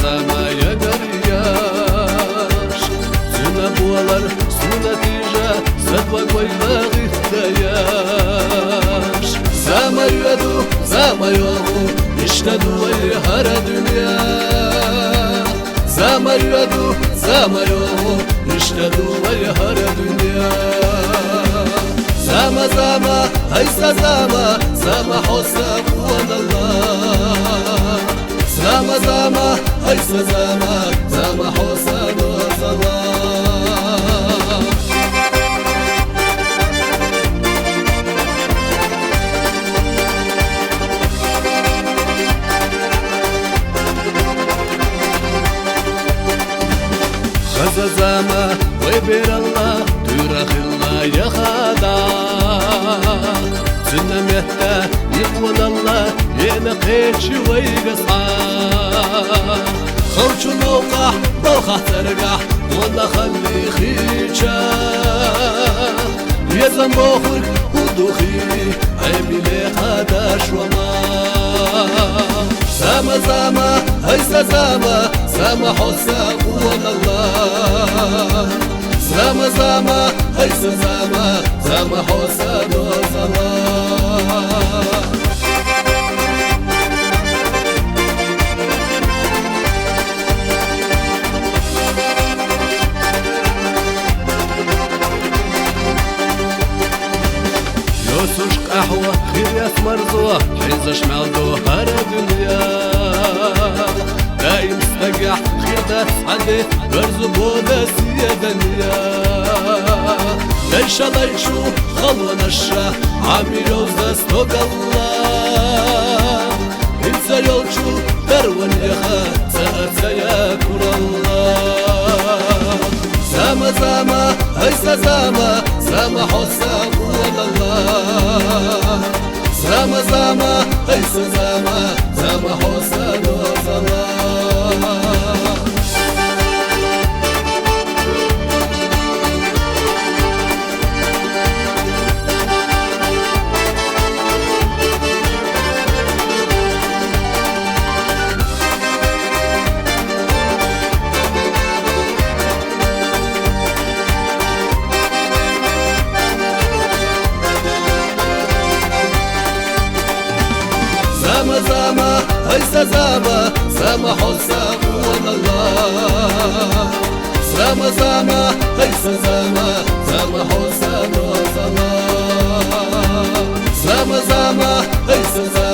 zama yener yaş Züne bualar su natija Zadva koyda gıhtayaş Zama yadu zama yolu İşte duvayı hara dünya Zama yadu zama yolu İşte duvayı hara dünya Zama zama haysa zama Zama hosa kuvanallah Zama zama haysa zama Zama hosa kuvanallah Gaza zama ويبير الله تيرخ الله يا خدا سنة مهتا يقول الله ينقيت شوي قصا خوش موقع بوخة ترقع والله خلي خيشا يا زنبوخك ودوخي عيبي لي هذا شوما زما زما هيسا زما زما حسا قوة الله زما زما هيسا زما زما حسا زما يوسوش قهوة خير يثمر زوا حيزش معدو هر دنيا دايم استقع خير دات عدي برزو بودس يا دنيا ليش ليشو خلو نشا عامل وزدس توق الله انسى يولشو درون يخا سأت يا كر الله زما زما هيسا زما زما حسا قوة الله زما زما هيسا زما زما حسا زما زما هيسا زما زما حسا قوة الله زما زما هيسا زما زما حسا زما زما زما هيسا زما